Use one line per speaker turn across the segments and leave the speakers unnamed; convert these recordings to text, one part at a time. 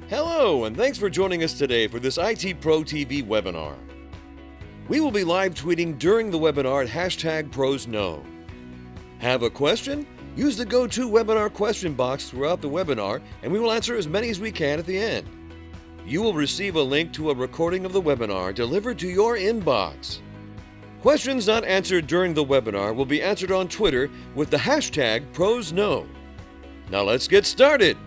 Hello, and thanks for joining us today for this ITProTV webinar. We will be live tweeting during the webinar at #ProsKnow. Have a question? Use the GoToWebinar question box throughout the webinar, and we will answer as many as we can at the end. You will receive a link to a recording of the webinar delivered to your inbox. Questions not answered during the webinar will be answered on Twitter with the #ProsKnow. Now let's get started.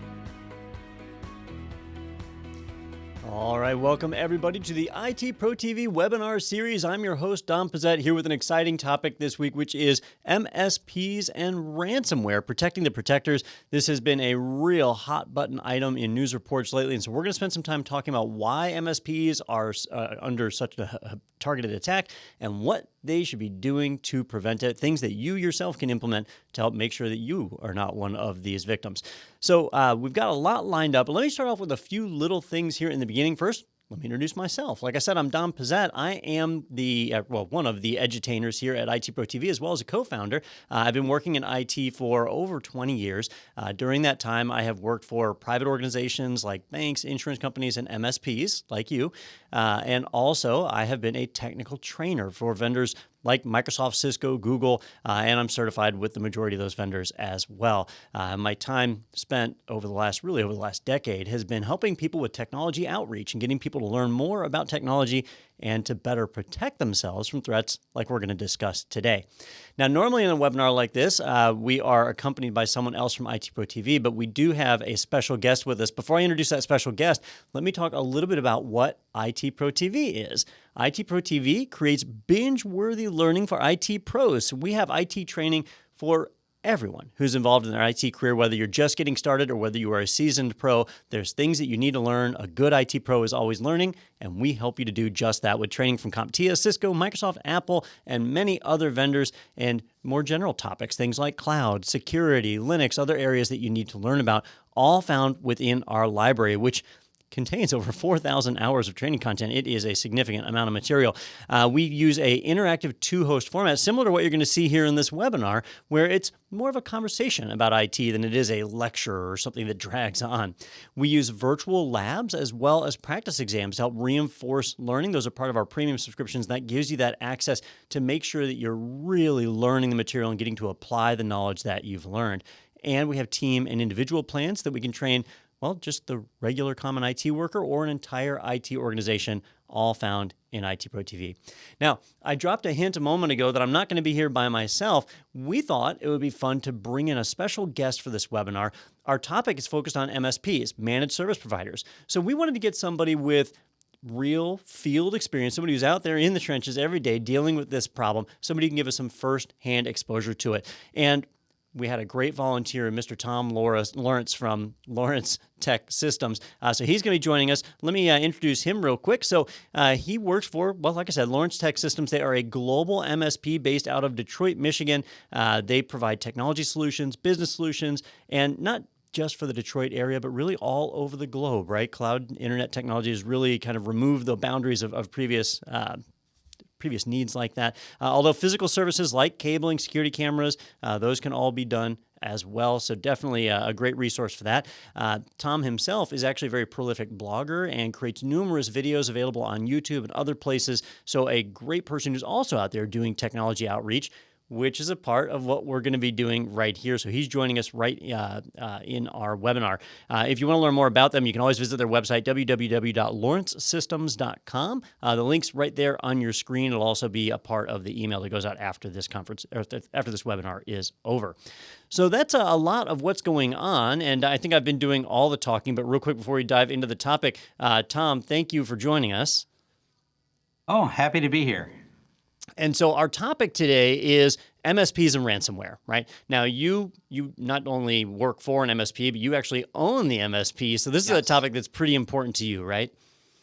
All right, welcome everybody to the ITProTV webinar series. I'm your host, Don Pezet, here with an exciting topic this week, which is MSPs and ransomware, protecting the protectors. This has been a real hot button item in news reports lately, and so we're going to spend some time talking about why MSPs are under such a targeted attack and what they should be doing to prevent it, things that you yourself can implement to help make sure that you are not one of these victims. So we've got a lot lined up, but let me start off with a few little things here in the beginning. First, let me introduce myself. Like I said, I'm Don Pezet. I am one of the edutainers here at ITProTV, as well as a co-founder. I've been working in IT for over 20 years. During that time, I have worked for private organizations like banks, insurance companies, and MSPs like you. And also, I have been a technical trainer for vendors like Microsoft, Cisco, Google, and I'm certified with the majority of those vendors as well. My time spent over the last decade has been helping people with technology outreach and getting people to learn more about technology and to better protect themselves from threats like we're going to discuss today. Now, normally in a webinar like this, we are accompanied by someone else from ITProTV, but we do have a special guest with us. Before I introduce that special guest, let me talk a little bit about what ITProTV is. ITProTV creates binge-worthy learning for IT pros. So we have IT training for everyone who's involved in their IT career, whether you're just getting started or whether you are a seasoned pro. There's things that you need to learn. A good IT pro is always learning, and we help you to do just that with training from CompTIA, Cisco, Microsoft, Apple, and many other vendors, and more general topics, things like cloud, security, Linux, other areas that you need to learn about, all found within our library, which contains over 4,000 hours of training content. It is a significant amount of material. We use a interactive two-host format, similar to what you're going to see here in this webinar, where it's more of a conversation about IT than it is a lecture or something that drags on. We use virtual labs as well as practice exams to help reinforce learning. Those are part of our premium subscriptions. That gives you that access to make sure that you're really learning the material and getting to apply the knowledge that you've learned. And we have team and individual plans that we can train just the regular common IT worker or an entire IT organization, all found in ITProTV. Now, I dropped a hint a moment ago that I'm not going to be here by myself. We thought it would be fun to bring in a special guest for this webinar. Our topic is focused on MSPs, managed service providers. So we wanted to get somebody with real field experience, somebody who's out there in the trenches every day dealing with this problem, somebody who can give us some first-hand exposure to it. And we had a great volunteer, Mr. Tom Lawrence from Lawrence Tech Systems. So he's going to be joining us. Let me introduce him real quick. So he works for, like I said, Lawrence Tech Systems. They are a global MSP based out of Detroit, Michigan. They provide technology solutions, business solutions, and not just for the Detroit area, but really all over the globe, right? Cloud internet technology has really kind of removed the boundaries of previous needs like that. Although physical services like cabling, security cameras, those can all be done as well. So definitely a great resource for that. Tom himself is actually a very prolific blogger and creates numerous videos available on YouTube and other places. So a great person who's also out there doing technology outreach, which is a part of what we're going to be doing right here. So he's joining us right in our webinar. If you want to learn more about them, you can always visit their website, www.lawrencesystems.com. The link's right there on your screen. It'll also be a part of the email that goes out after this conference, or after this webinar is over. So that's a lot of what's going on, and I think I've been doing all the talking, but real quick before we dive into the topic, Tom, thank you for joining us.
Oh, happy to be here.
And so our topic today is MSPs and ransomware, right? Now, you not only work for an MSP, but you actually own the MSP. So this is a topic that's pretty important to you, right?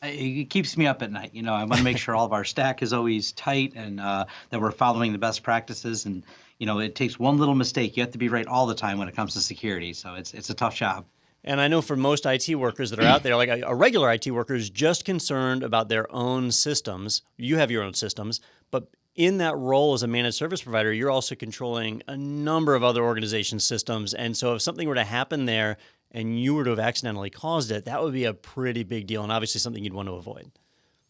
It keeps me up at night. I want to make sure all of our stack is always tight and that we're following the best practices. And, it takes one little mistake. You have to be right all the time when it comes to security. So it's a tough job.
And I know for most IT workers that are out there, like a regular IT worker is just concerned about their own systems. You have your own systems, but in that role as a managed service provider, you're also controlling a number of other organization systems. And so if something were to happen there, and you were to have accidentally caused it, that would be a pretty big deal, and obviously something you'd want to avoid.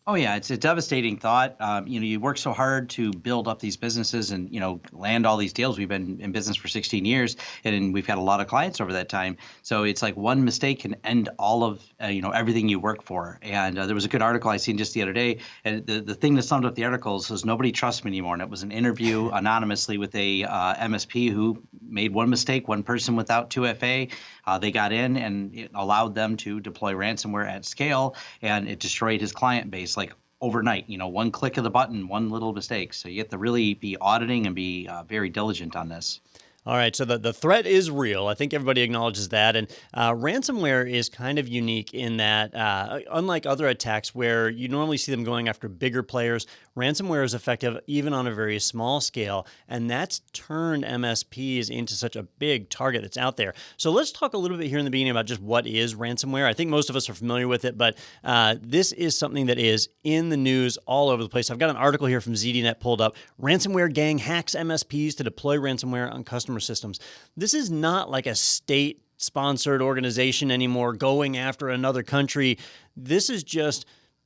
Oh yeah, it's a devastating thought. You work so hard to build up these businesses and land all these deals. We've been in business for 16 years, and we've had a lot of clients over that time. So it's like one mistake can end all of everything you work for. And there was a good article I seen just the other day, and the thing that summed up the article says nobody trusts me anymore. And it was an interview anonymously with a MSP who made one mistake, one person without 2FA. They got in, and it allowed them to deploy ransomware at scale, and it destroyed his client base like overnight. One click of the button, one little mistake. So you have to really be auditing and be very diligent on this.
All right, so the threat is real. I think everybody acknowledges that. And ransomware is kind of unique in that, unlike other attacks where you normally see them going after bigger players, ransomware is effective even on a very small scale. And that's turned MSPs into such a big target that's out there. So let's talk a little bit here in the beginning about just what is ransomware. I think most of us are familiar with it, but this is something that is in the news all over the place. I've got an article here from ZDNet pulled up. Ransomware gang hacks MSPs to deploy ransomware on customer systems. This is not like a state-sponsored organization anymore going after another country. This is just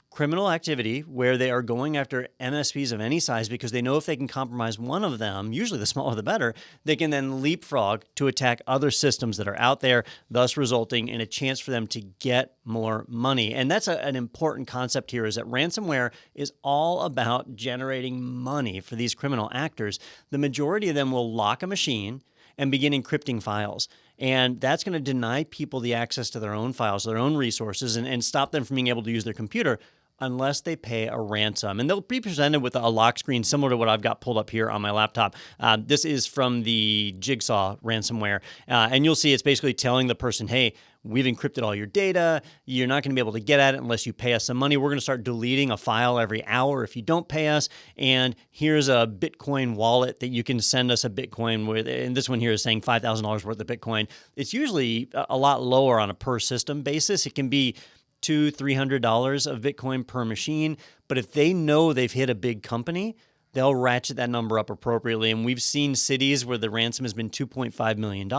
criminal activity where they are going after MSPs of any size because they know if they can compromise one of them, usually the smaller the better, they can then leapfrog to attack other systems that are out there, thus resulting in a chance for them to get more money. And that's an important concept here, is that ransomware is all about generating money for these criminal actors. The majority of them will lock a machine and begin encrypting files. And that's going to deny people the access to their own files, their own resources, and stop them from being able to use their computer unless they pay a ransom. And they'll be presented with a lock screen similar to what I've got pulled up here on my laptop. This is from the Jigsaw ransomware. And you'll see it's basically telling the person, hey, we've encrypted all your data. You're not going to be able to get at it unless you pay us some money. We're going to start deleting a file every hour if you don't pay us. And here's a Bitcoin wallet that you can send us a Bitcoin with. And this one here is saying $5,000 worth of Bitcoin. It's usually a lot lower on a per system basis. It can be $200-$300 of Bitcoin per machine. But if they know they've hit a big company, they'll ratchet that number up appropriately. And we've seen cities where the ransom has been $2.5 million,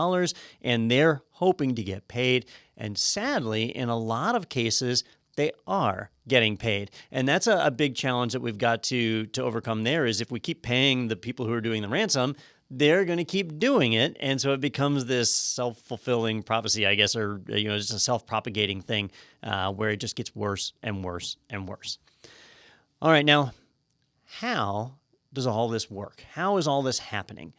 and they're hoping to get paid. And sadly, in a lot of cases, they are getting paid. And that's a big challenge that we've got to overcome there, is if we keep paying the people who are doing the ransom, they're going to keep doing it. And so it becomes this self-fulfilling prophecy, I guess, or just a self-propagating thing where it just gets worse and worse and worse. All right, now, how does all this work? How is all this happening?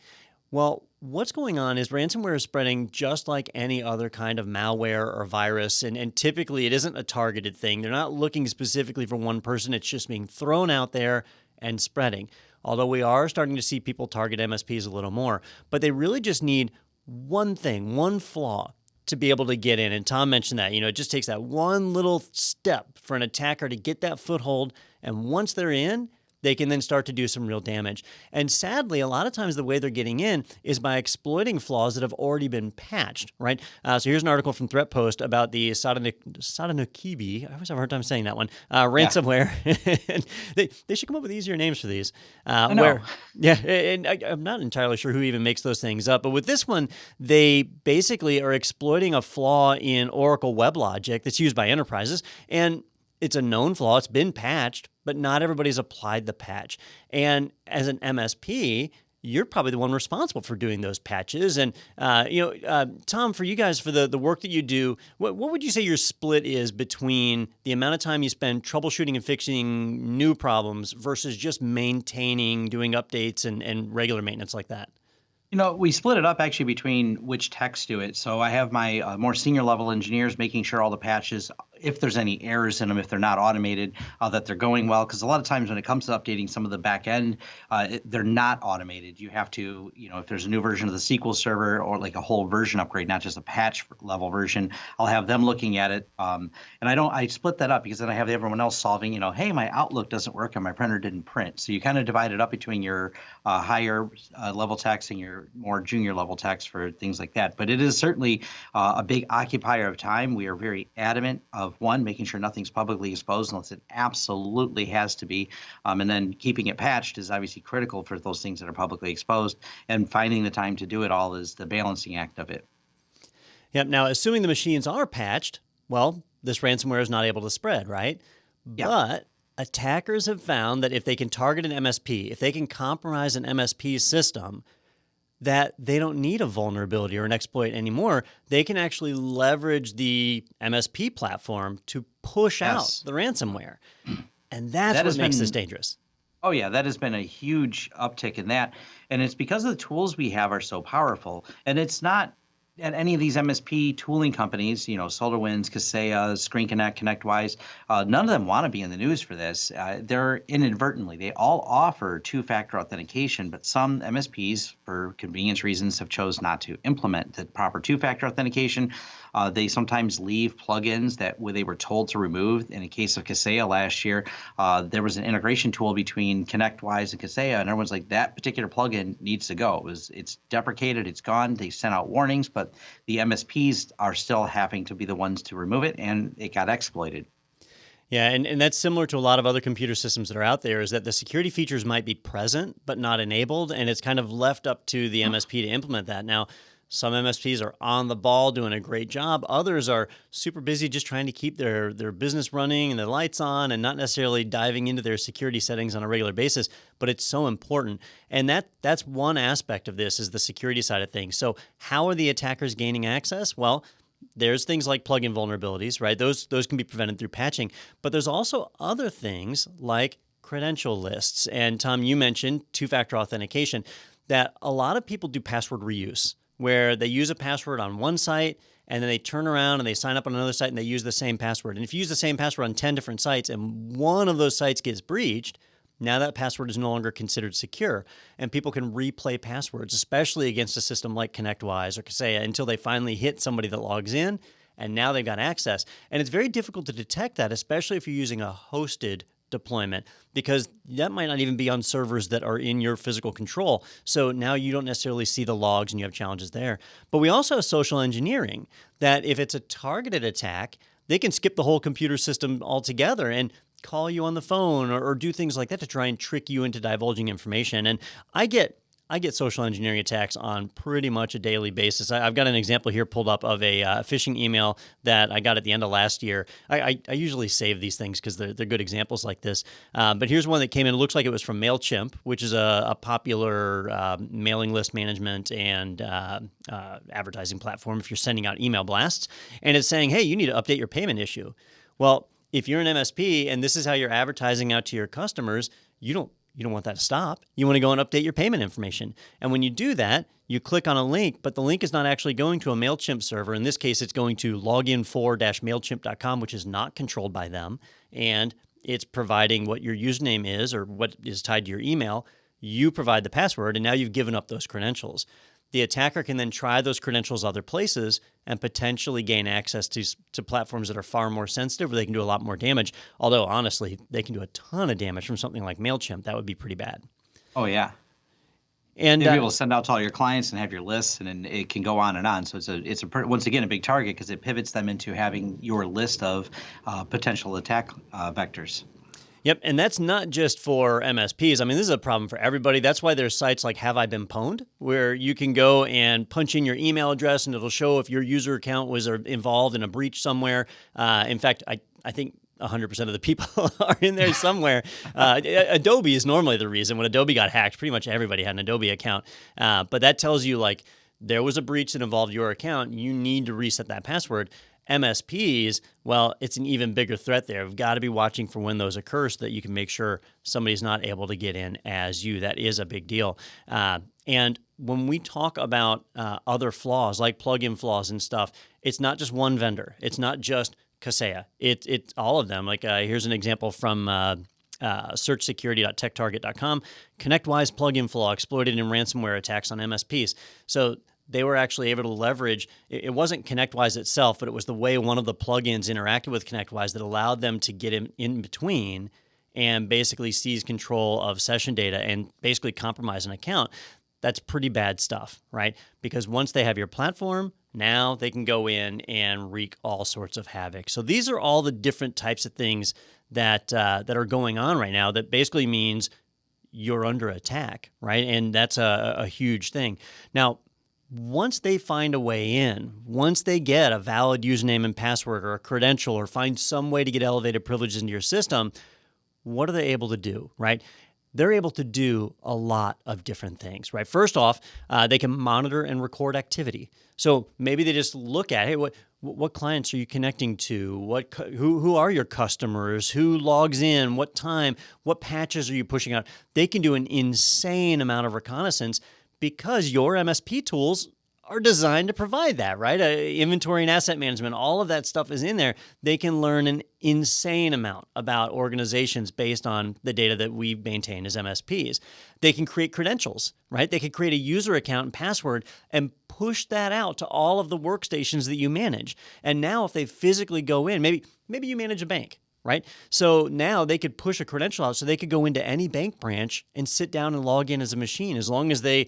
Well, what's going on is ransomware is spreading just like any other kind of malware or virus, and typically it isn't a targeted thing. They're not looking specifically for one person. It's just being thrown out there and spreading. Although we are starting to see people target MSPs a little more, but they really just need one thing, one flaw to be able to get in. And Tom mentioned that, it just takes that one little step for an attacker to get that foothold. And once they're in, they can then start to do some real damage. And sadly, a lot of times the way they're getting in is by exploiting flaws that have already been patched, right? So here's an article from Threatpost about the Sadanokibi, I always have a hard time saying that one, ransomware. They should come up with easier names for these. I'm not entirely sure who even makes those things up. But with this one, they basically are exploiting a flaw in Oracle WebLogic that's used by enterprises. And it's a known flaw. It's been patched, but not everybody's applied the patch. And as an MSP, you're probably the one responsible for doing those patches. And, Tom, for you guys, for the work that you do, what would you say your split is between the amount of time you spend troubleshooting and fixing new problems versus just maintaining, doing updates and regular maintenance like that?
We split it up actually between which techs do it. So I have my more senior level engineers making sure all the patches, if there's any errors in them, if they're not automated, that they're going well. Because a lot of times when it comes to updating some of the back end, they're not automated. You have to, if there's a new version of the SQL Server or like a whole version upgrade, not just a patch level version, I'll have them looking at it. And I split that up because then I have everyone else solving, hey, my Outlook doesn't work and my printer didn't print. So you kind of divide it up between your higher level techs and your more junior level techs for things like that. But it is certainly a big occupier of time. We are very adamant of one, making sure nothing's publicly exposed unless it absolutely has to be. And then keeping it patched is obviously critical for those things that are publicly exposed. And finding the time to do it all is the balancing act of it.
Yep. Now, assuming the machines are patched, well, this ransomware is not able to spread, right?
Yeah.
But attackers have found that if they can target an MSP, if they can compromise an MSP system, that they don't need a vulnerability or an exploit anymore. They can actually leverage the MSP platform to push out the ransomware. And that's what makes this dangerous.
Oh, yeah, that has been a huge uptick in that. And it's because the tools we have are so powerful. And it's not at any of these MSP tooling companies, you know, SolarWinds, Kaseya, Screen Connect, ConnectWise, none of them want to be in the news for this. They're inadvertently, they all offer two-factor authentication, but some MSPs, for convenience reasons, have chose not to implement the proper two-factor authentication. They sometimes leave plugins that they were told to remove. In a case of Kaseya last year, there was an integration tool between ConnectWise and Kaseya, and everyone's like, that particular plugin needs to go. It's deprecated, it's gone. They sent out warnings, but the MSPs are still having to be the ones to remove it, and it got exploited.
Yeah, and that's similar to a lot of other computer systems that are out there, is that the security features might be present but not enabled, and it's kind of left up to the MSP to implement that. Now, some MSPs are on the ball doing a great job. Others are super busy just trying to keep their business running and the lights on and not necessarily diving into their security settings on a regular basis, but it's so important. And that's one aspect of this, is the security side of things. So how are the attackers gaining access? Well, there's things like plugin vulnerabilities, right? Those can be prevented through patching, but there's also other things like credential lists. And Tom, you mentioned two-factor authentication, that a lot of people do password reuse, where they use a password on one site and then they turn around and they sign up on another site and they use the same password. And if you use the same password on 10 different sites and one of those sites gets breached, now that password is no longer considered secure, and people can replay passwords, especially against a system like ConnectWise or Kaseya, until they finally hit somebody that logs in, and now they've got access. And it's very difficult to detect that, especially if you're using a hosted deployment, because that might not even be on servers that are in your physical control. So now you don't necessarily see the logs and you have challenges there. But we also have social engineering, that if it's a targeted attack, they can skip the whole computer system altogether and call you on the phone or do things like that to try and trick you into divulging information. And I get social engineering attacks on pretty much a daily basis. I've got an example here pulled up of a phishing email that I got at the end of last year. I usually save these things because they're good examples like this. But here's one that came in. It looks like it was from MailChimp, which is a popular mailing list management and advertising platform if you're sending out email blasts. And it's saying, hey, you need to update your payment issue. Well, if you're an MSP and this is how you're advertising out to your customers, you don't want that to stop. You want to go and update your payment information. And when you do that, you click on a link, but the link is not actually going to a MailChimp server. In this case, it's going to login4-mailchimp.com, which is not controlled by them. And it's providing what your username is or what is tied to your email. You provide the password, and now you've given up those credentials. The attacker can then try those credentials other places and potentially gain access to platforms that are far more sensitive, where they can do a lot more damage. Although, honestly, they can do a ton of damage from something like MailChimp. That would be pretty bad.
Oh, yeah.
And
you'll be able to send out to all your clients and have your lists, and then it can go on and on. So it's once again a big target, because it pivots them into having your list of potential attack vectors.
Yep, and that's not just for MSPs. I mean, this is a problem for everybody. That's why there's sites like Have I Been Pwned, where you can go and punch in your email address and it'll show if your user account was involved in a breach somewhere. In fact, I think 100% of the people are in there somewhere. Adobe is normally the reason. When Adobe got hacked, pretty much everybody had an Adobe account. But that tells you, like, there was a breach that involved your account. You need to reset that password. MSPs, well, it's an even bigger threat there. We've got to be watching for when those occur so that you can make sure somebody's not able to get in as you. That is a big deal. And when we talk about other flaws, like plugin flaws and stuff, it's not just one vendor. It's not just Kaseya. It's all of them. Like here's an example from searchsecurity.techtarget.com. ConnectWise plugin flaw exploited in ransomware attacks on MSPs. So they were actually able to leverage, it wasn't ConnectWise itself, but it was the way one of the plugins interacted with ConnectWise that allowed them to get in between and basically seize control of session data and basically compromise an account. That's pretty bad stuff, right? Because once they have your platform, now they can go in and wreak all sorts of havoc. So these are all the different types of things that are going on right now that basically means you're under attack, right? And that's a huge thing. Now, once they find a way in, once they get a valid username and password or a credential or find some way to get elevated privileges into your system, what are they able to do, right? They're able to do a lot of different things, right? First off, they can monitor and record activity. So maybe they just look at, hey, what clients are you connecting to? Who are your customers? Who logs in? What time? What patches are you pushing out? They can do an insane amount of reconnaissance because your MSP tools are designed to provide that, right? Inventory and asset management, all of that stuff is in there. They can learn an insane amount about organizations based on the data that we maintain as MSPs. They can create credentials, right? They can create a user account and password and push that out to all of the workstations that you manage. And now if they physically go in, maybe you manage a bank, right? So now they could push a credential out so they could go into any bank branch and sit down and log in as a machine as long as they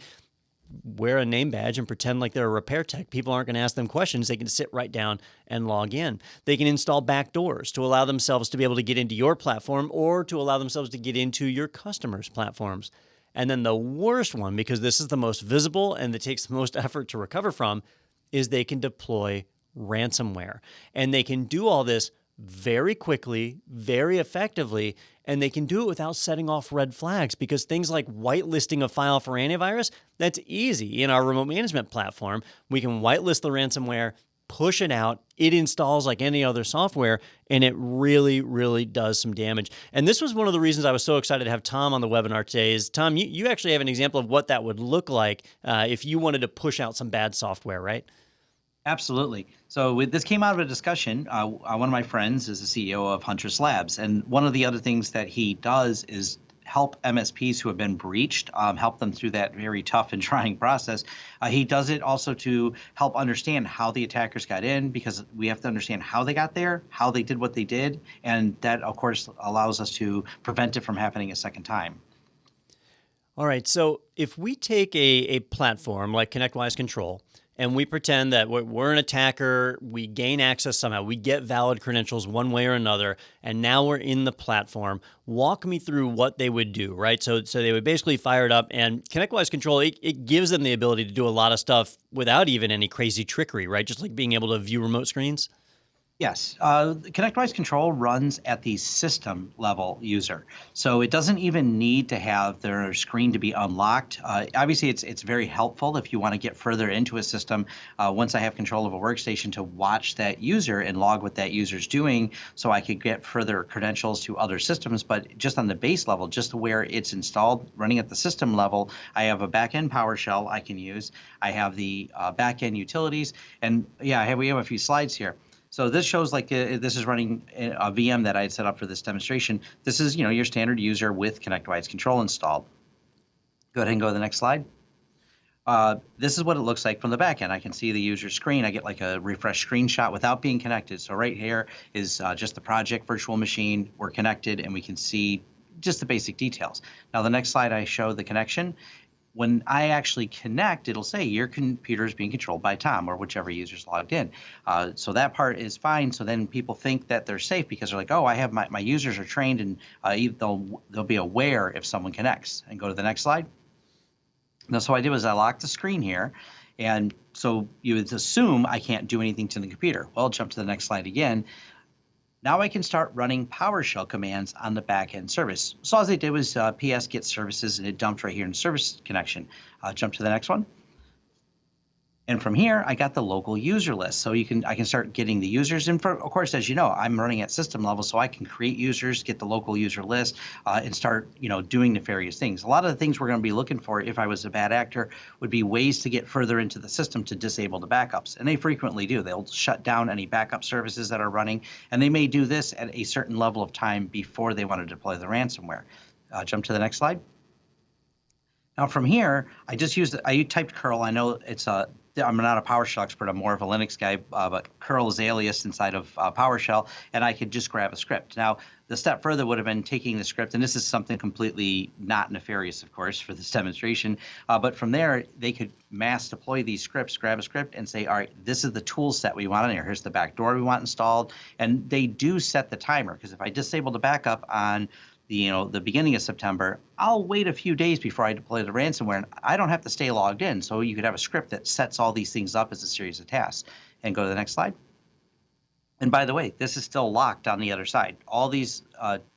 wear a name badge and pretend like they're a repair tech. People aren't going to ask them questions. They can sit right down and log in. They can install backdoors to allow themselves to be able to get into your platform or to allow themselves to get into your customers' platforms. And then the worst one, because this is the most visible and it takes the most effort to recover from, is they can deploy ransomware. And they can do all this very quickly, very effectively, and they can do it without setting off red flags because things like whitelisting a file for antivirus, that's easy. In our remote management platform, we can whitelist the ransomware, push it out, it installs like any other software, and it really, really does some damage. And this was one of the reasons I was so excited to have Tom on the webinar today is, Tom, you actually have an example of what that would look like if you wanted to push out some bad software, right?
Absolutely. So this came out of a discussion. One of my friends is the CEO of Huntress Labs, and one of the other things that he does is help MSPs who have been breached, help them through that very tough and trying process. He does it also to help understand how the attackers got in, because we have to understand how they got there, how they did what they did, and that, of course, allows us to prevent it from happening a second time.
All right. So if we take a platform like ConnectWise Control, and we pretend that we're an attacker, we gain access somehow, we get valid credentials one way or another, and now we're in the platform. Walk me through what they would do, right? So they would basically fire it up, and ConnectWise Control, it gives them the ability to do a lot of stuff without even any crazy trickery, right? Just like being able to view remote screens.
Yes, ConnectWise Control runs at the system level user, so it doesn't even need to have their screen to be unlocked. Obviously, it's very helpful if you want to get further into a system. Once I have control of a workstation, to watch that user and log what that user's doing, so I could get further credentials to other systems. But just on the base level, just where it's installed, running at the system level, I have a backend PowerShell I can use. I have the backend utilities, and yeah, we have a few slides here. So this shows like this is running a VM that I had set up for this demonstration. This is, your standard user with ConnectWise Control installed. Go ahead and go to the next slide. This is what it looks like from the back end. I can see the user screen. I get like a refresh screenshot without being connected. So right here is just the project virtual machine. We're connected and we can see just the basic details. Now the next slide I show the connection. When I actually connect, it'll say your computer is being controlled by Tom or whichever user's logged in. So that part is fine. So then people think that they're safe because they're like, oh, I have my users are trained and they'll be aware if someone connects. And go to the next slide. Now, so what I did was I locked the screen here. And so you would assume I can't do anything to the computer. Well, jump to the next slide again. Now I can start running PowerShell commands on the backend service. So all I did was PS get services, and it dumped right here in service connection. Jump to the next one. And from here, I got the local user list. So I can start getting the users. And of course, as you know, I'm running at system level, so I can create users, get the local user list, and start doing nefarious things. A lot of the things we're going to be looking for, if I was a bad actor, would be ways to get further into the system to disable the backups. And they frequently do. They'll shut down any backup services that are running, and they may do this at a certain level of time before they want to deploy the ransomware. Jump to the next slide. Now from here, I typed curl. I know I'm not a PowerShell expert. I'm more of a Linux guy, but curl is alias inside of PowerShell, and I could just grab a script. Now, the step further would have been taking the script, and this is something completely not nefarious, of course, for this demonstration. But from there, they could mass deploy these scripts, grab a script, and say, all right, this is the tool set we want in here. Here's the backdoor we want installed. And they do set the timer, because if I disable the backup on the beginning of September, I'll wait a few days before I deploy the ransomware, and I don't have to stay logged in. So you could have a script that sets all these things up as a series of tasks. And go to the next slide. And by the way, this is still locked on the other side. All these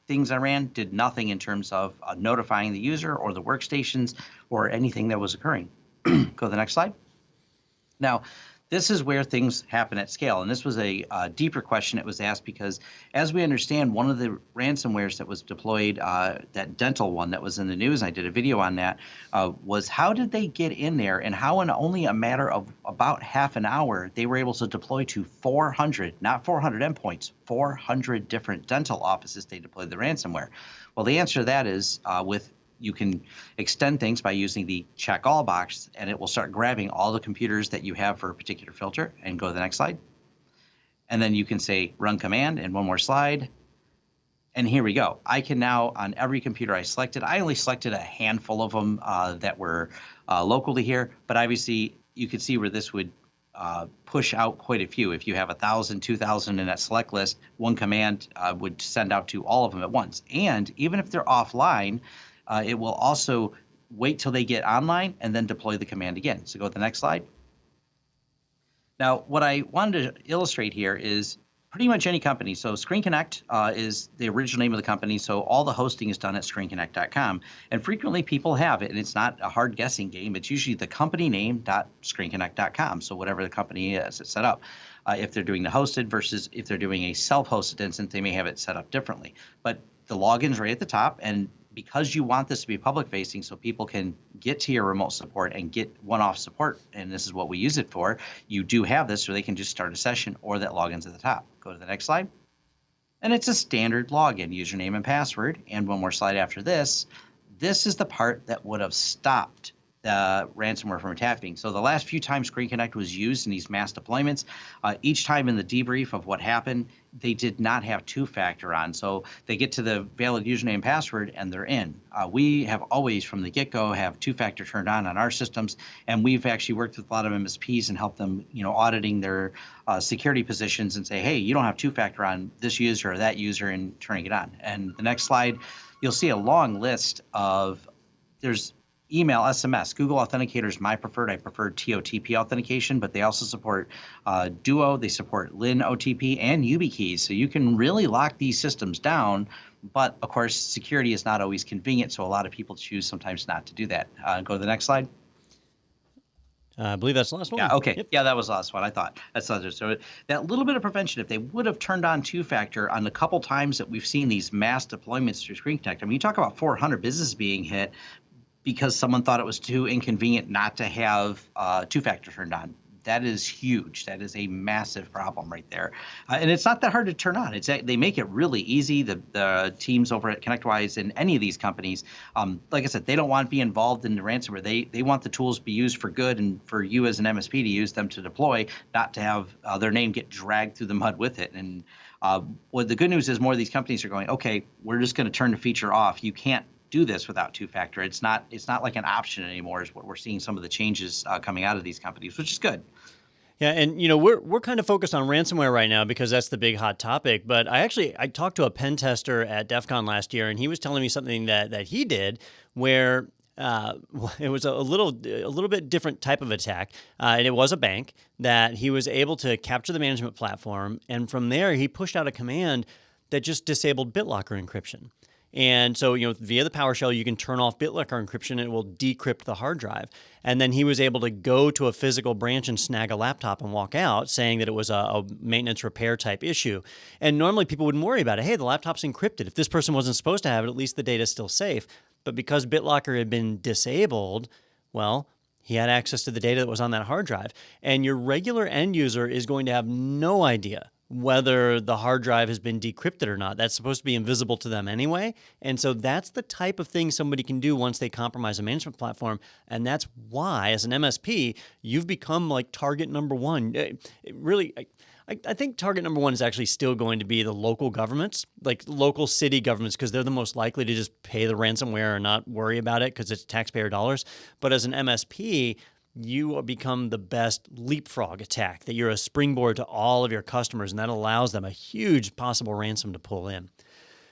things I ran did nothing in terms of notifying the user or the workstations or anything that was occurring. Go to the next slide. Now, this is where things happen at scale. And this was a deeper question that was asked because, as we understand, one of the ransomwares that was deployed, that dental one that was in the news, and I did a video on that, was how did they get in there and how in only a matter of about half an hour, they were able to deploy to 400, not 400 endpoints, 400 different dental offices they deployed the ransomware. Well, the answer to that is you can extend things by using the check all box, and it will start grabbing all the computers that you have for a particular filter. And go to the next slide. And then you can say run command, and one more slide. And here we go. I can now, on every computer I selected, I only selected a handful of them that were locally here, but obviously you could see where this would push out quite a few. If you have 1,000, 2,000 in that select list, one command would send out to all of them at once. And even if they're offline, it will also wait till they get online and then deploy the command again. So go to the next slide. Now, what I wanted to illustrate here is pretty much any company. So Screen Connect is the original name of the company. So all the hosting is done at screenconnect.com. And frequently people have it, and it's not a hard guessing game. It's usually the company name.screenconnect.com. So whatever the company is, it's set up. If they're doing the hosted versus if they're doing a self-hosted instance, they may have it set up differently. But the login's right at the top, and because you want this to be public facing so people can get to your remote support and get one-off support, and this is what we use it for, you do have this so they can just start a session or that login's at the top. Go to the next slide. And it's a standard login, username and password. And one more slide after this. This is the part that would have stopped the ransomware from attacking. So the last few times Screen Connect was used in these mass deployments, each time in the debrief of what happened, they did not have two-factor on. So they get to the valid username and password and they're in. We have always, from the get-go, have two-factor turned on our systems, and we've actually worked with a lot of MSPs and helped them, auditing their security positions and say, hey, you don't have two-factor on this user or that user, and turning it on. And the next slide, you'll see a long list of, there's email, SMS, Google Authenticator is my preferred. I prefer TOTP authentication, but they also support Duo. They support Lin OTP and YubiKeys. So you can really lock these systems down. But of course, security is not always convenient. So a lot of people choose sometimes not to do that. Go to the next slide.
I believe that's the last one.
Yeah, okay.
Yep.
Yeah, that was the last one. I thought. That's the other. So that little bit of prevention, if they would have turned on two-factor on the couple times that we've seen these mass deployments through Screen Connect, I mean, you talk about 400 businesses being hit because someone thought it was too inconvenient not to have two-factor turned on. That is huge. That is a massive problem right there. And it's not that hard to turn on. They make it really easy. The teams over at ConnectWise and any of these companies, like I said, they don't want to be involved in the ransomware. They want the tools to be used for good and for you as an MSP to use them to deploy, not to have their name get dragged through the mud with it. And what the good news is, more of these companies are going, okay, we're just going to turn the feature off. You can't do this without two-factor. It's not like an option anymore, is what we're seeing some of the changes coming out of these companies, which is good.
Yeah, and we're kind of focused on ransomware right now because that's the big hot topic. But I talked to a pen tester at DEF CON last year, and he was telling me something that he did where it was a little bit different type of attack, and it was a bank that he was able to capture the management platform, and from there he pushed out a command that just disabled BitLocker encryption. And so, via the PowerShell, you can turn off BitLocker encryption and it will decrypt the hard drive. And then he was able to go to a physical branch and snag a laptop and walk out, saying that it was a maintenance repair type issue. And normally people wouldn't worry about it. Hey, the laptop's encrypted. If this person wasn't supposed to have it, at least the data's still safe. But because BitLocker had been disabled, well, he had access to the data that was on that hard drive. And your regular end user is going to have no idea whether the hard drive has been decrypted or not. That's supposed to be invisible to them anyway. And so that's the type of thing somebody can do once they compromise a management platform. And that's why, as an MSP, you've become like target number one. I think target number one is actually still going to be the local governments, like local city governments, because they're the most likely to just pay the ransomware and not worry about it because it's taxpayer dollars. But as an MSP, you become the best leapfrog attack, that you're a springboard to all of your customers, and that allows them a huge possible ransom to pull in.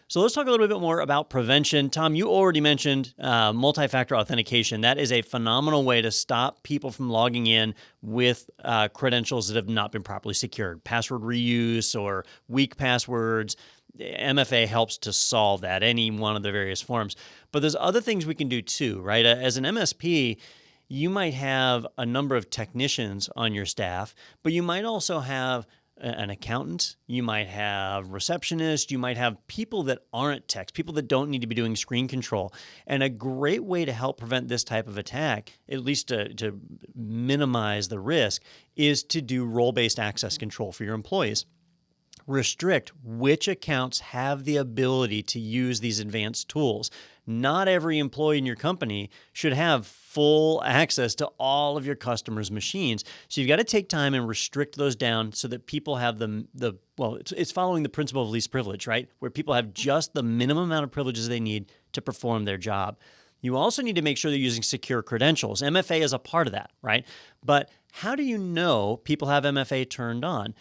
So let's talk a little bit more about prevention. Tom, you already mentioned multi-factor authentication. That is a phenomenal way to stop people from logging in with credentials that have not been properly secured. Password reuse or weak passwords. MFA helps to solve that, any one of the various forms. But there's other things we can do too, right? As an MSP, you might have a number of technicians on your staff, but you might also have an accountant, you might have receptionists, you might have people that aren't techs, people that don't need to be doing screen control. And a great way to help prevent this type of attack, at least to minimize the risk, is to do role-based access control for your employees. Restrict which accounts have the ability to use these advanced tools. Not every employee in your company should have full access to all of your customers' machines. So you've got to take time and restrict those down so that people have it's following the principle of least privilege, right? Where people have just the minimum amount of privileges they need to perform their job. You also need to make sure they're using secure credentials. MFA is a part of that, right? But how do you know people have MFA turned on?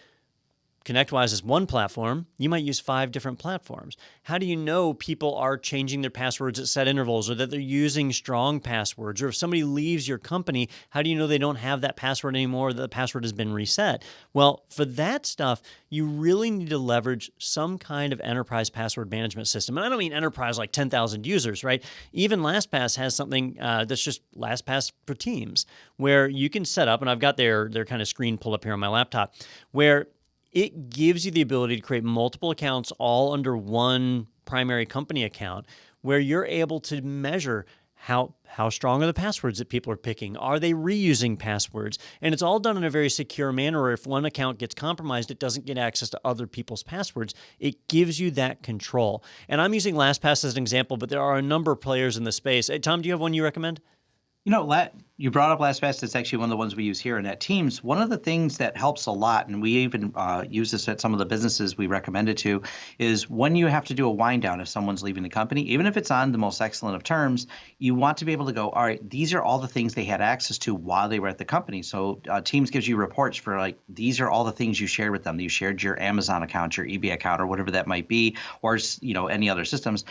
ConnectWise is one platform. You might use 5 different platforms. How do you know people are changing their passwords at set intervals, or that they're using strong passwords? Or if somebody leaves your company, how do you know they don't have that password anymore, or that the password has been reset? Well, for that stuff, you really need to leverage some kind of enterprise password management system. And I don't mean enterprise like 10,000 users, right? Even LastPass has something that's just LastPass for Teams, where you can set up, and I've got their kind of screen pulled up here on my laptop, where it gives you the ability to create multiple accounts all under one primary company account, where you're able to measure how strong are the passwords that people are picking. Are they reusing passwords? And it's all done in a very secure manner, where if one account gets compromised, it doesn't get access to other people's passwords. It gives you that control. And I'm using LastPass as an example, but there are a number of players in the space. Hey, Tom, do you have one you recommend?
You brought up LastPass. It's actually one of the ones we use here in at Teams. One of the things that helps a lot, and we even use this at some of the businesses we recommend it to, is when you have to do a wind down if someone's leaving the company, even if it's on the most excellent of terms, you want to be able to go, all right, these are all the things they had access to while they were at the company. So Teams gives you reports for like, these are all the things you shared with them. You shared your Amazon account, your eBay account, or whatever that might be, or any other systems.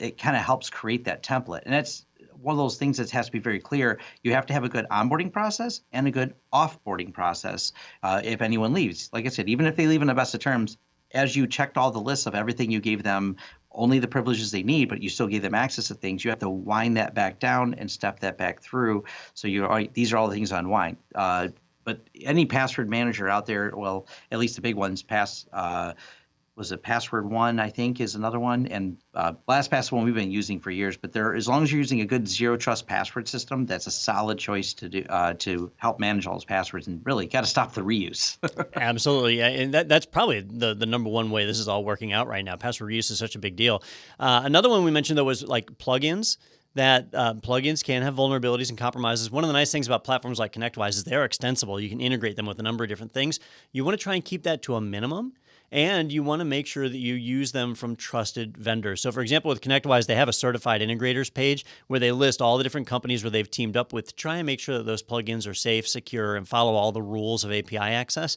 It kind of helps create that template. And it's one of those things that has to be very clear. You have to have a good onboarding process and a good offboarding process if anyone leaves. Like I said, even if they leave in the best of terms, as you checked all the lists of everything you gave them, only the privileges they need, but you still gave them access to things, you have to wind that back down and step that back through. So these are all the things to unwind. But any password manager out there, well, at least the big ones, was it Password One, I think, is another one, and LastPass is one we've been using for years. But as long as you're using a good zero trust password system, that's a solid choice to do to help manage all those passwords. And really, got to stop the reuse.
Absolutely, and that's probably the number one way this is all working out right now. Password reuse is such a big deal. Another one we mentioned though was like plugins. That plugins can have vulnerabilities and compromises. One of the nice things about platforms like ConnectWise is they're extensible. You can integrate them with a number of different things. You want to try and keep that to a minimum. And you want to make sure that you use them from trusted vendors. So, for example, with ConnectWise, they have a certified integrators page where they list all the different companies where they've teamed up with to try and make sure that those plugins are safe, secure, and follow all the rules of API access.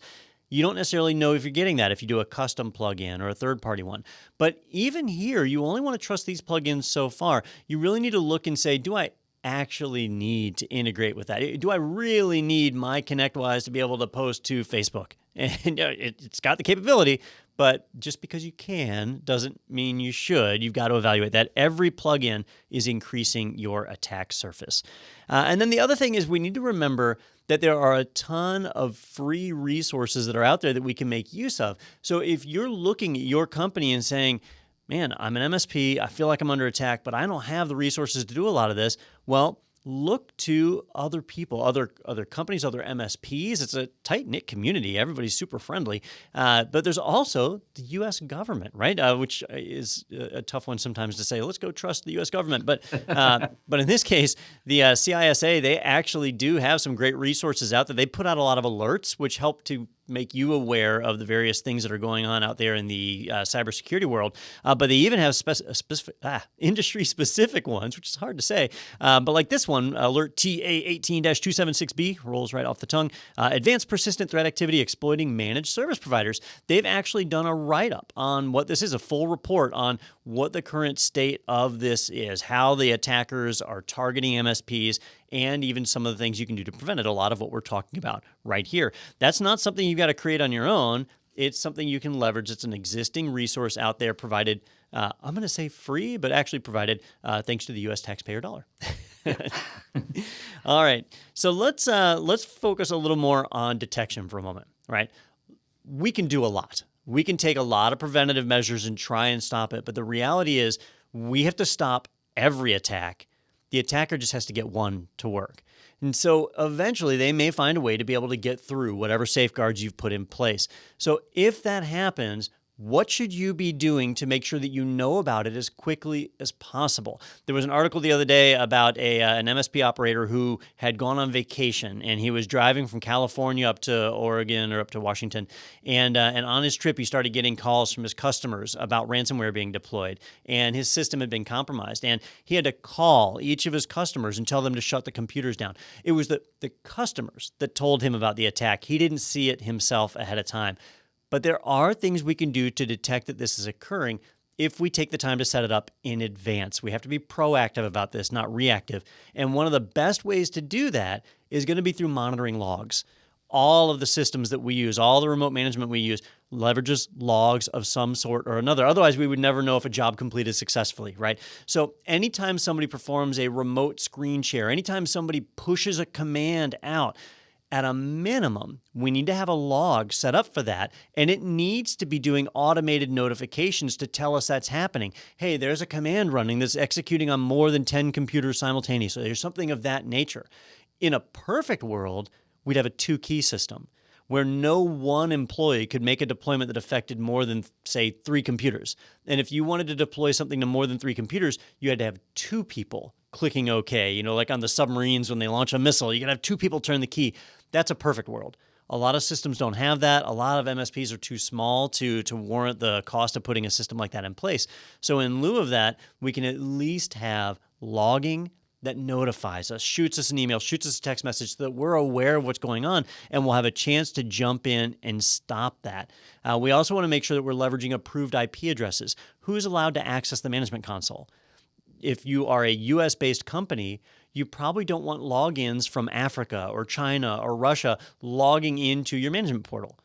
You don't necessarily know if you're getting that if you do a custom plugin or a third-party one. But even here, you only want to trust these plugins so far. You really need to look and say, do I actually need to integrate with that? Do I really need my ConnectWise to be able to post to Facebook? And it's got the capability, but just because you can doesn't mean you should. You've got to evaluate that. Every plugin is increasing your attack surface. And then the other thing is we need to remember that there are a ton of free resources that are out there that we can make use of. So if you're looking at your company and saying, man, I'm an MSP, I feel like I'm under attack, but I don't have the resources to do a lot of this, well, look to other people, other companies, other MSPs. It's a tight-knit community. Everybody's super friendly. But there's also the U.S. government, right? Which is a tough one sometimes to say, let's go trust the U.S. government. But in this case, the CISA, they actually do have some great resources out there. They put out a lot of alerts, which help to make you aware of the various things that are going on out there in the cybersecurity world. But they even have industry-specific ones, which is hard to say. But like this one, Alert TA18-276B, rolls right off the tongue. Advanced persistent threat activity exploiting managed service providers. They've actually done a write-up on what this is, a full report on what the current state of this is, how the attackers are targeting MSPs, and even some of the things you can do to prevent it, a lot of what we're talking about right here. That's not something you've got to create on your own. It's something you can leverage. It's an existing resource out there provided, I'm going to say free, but actually provided thanks to the U.S. taxpayer dollar. All right, so let's focus a little more on detection for a moment, right? We can do a lot. We can take a lot of preventative measures and try and stop it, but the reality is we have to stop every attack. The attacker just has to get one to work. And so eventually they may find a way to be able to get through whatever safeguards you've put in place. So if that happens, what should you be doing to make sure that you know about it as quickly as possible? There was an article the other day about an MSP operator who had gone on vacation, and he was driving from California up to Oregon or up to Washington. And on his trip, he started getting calls from his customers about ransomware being deployed, and his system had been compromised. And he had to call each of his customers and tell them to shut the computers down. It was the customers that told him about the attack. He didn't see it himself ahead of time. But there are things we can do to detect that this is occurring if we take the time to set it up in advance. We have to be proactive about this, not reactive. And one of the best ways to do that is going to be through monitoring logs. All of the systems that we use, all the remote management we use, leverages logs of some sort or another. Otherwise, we would never know if a job completed successfully, right? So anytime somebody performs a remote screen share, anytime somebody pushes a command out, at a minimum, we need to have a log set up for that, and it needs to be doing automated notifications to tell us that's happening. Hey, there's a command running that's executing on more than 10 computers simultaneously. There's something of that nature. In a perfect world, we'd have a two-key system where no one employee could make a deployment that affected more than, say, 3 computers. And if you wanted to deploy something to more than 3 computers, you had to have 2 people clicking OK. You know, like on the submarines when they launch a missile, you got to have 2 people turn the key. That's a perfect world. A lot of systems don't have that. A lot of MSPs are too small to warrant the cost of putting a system like that in place. So in lieu of that, we can at least have logging that notifies us, shoots us an email, shoots us a text message so that we're aware of what's going on, and we'll have a chance to jump in and stop that. We also want to make sure that we're leveraging approved IP addresses. Who's allowed to access the management console? If you are a US-based company, you probably don't want logins from Africa or China or Russia logging into your management portal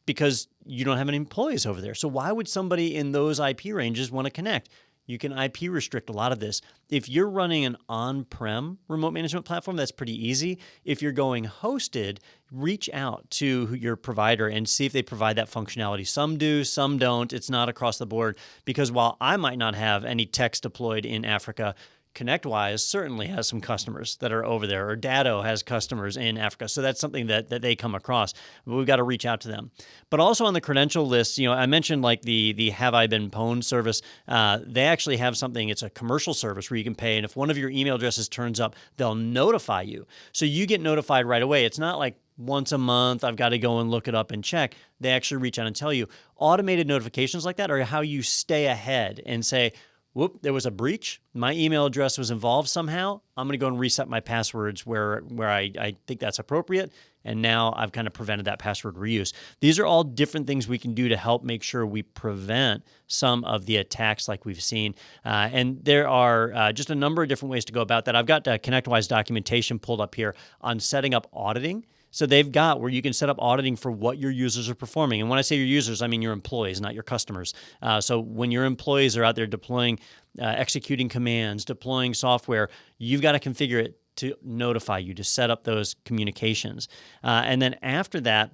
because you don't have any employees over there. So why would somebody in those IP ranges want to connect? You can IP restrict a lot of this. If you're running an on-prem remote management platform, that's pretty easy. If you're going hosted, reach out to your provider and see if they provide that functionality. Some do, some don't. It's not across the board because while I might not have any techs deployed in Africa, ConnectWise certainly has some customers that are over there, or Datto has customers in Africa. So that's something that they come across. But we've got to reach out to them. But also on the credential list, you know, I mentioned like the Have I Been Pwned service. They actually have something, it's a commercial service where you can pay. And if one of your email addresses turns up, they'll notify you. So you get notified right away. It's not like once a month, I've got to go and look it up and check. They actually reach out and tell you. Automated notifications like that are how you stay ahead and say, whoop, there was a breach. My email address was involved somehow. I'm going to go and reset my passwords where I think that's appropriate. And now I've kind of prevented that password reuse. These are all different things we can do to help make sure we prevent some of the attacks like we've seen. And there are just a number of different ways to go about that. I've got ConnectWise documentation pulled up here on setting up auditing. So they've got where you can set up auditing for what your users are performing. And when I say your users, I mean your employees, not your customers. So when your employees are out there deploying, executing commands, deploying software, you've got to configure it to notify you, to set up those communications. And then after that,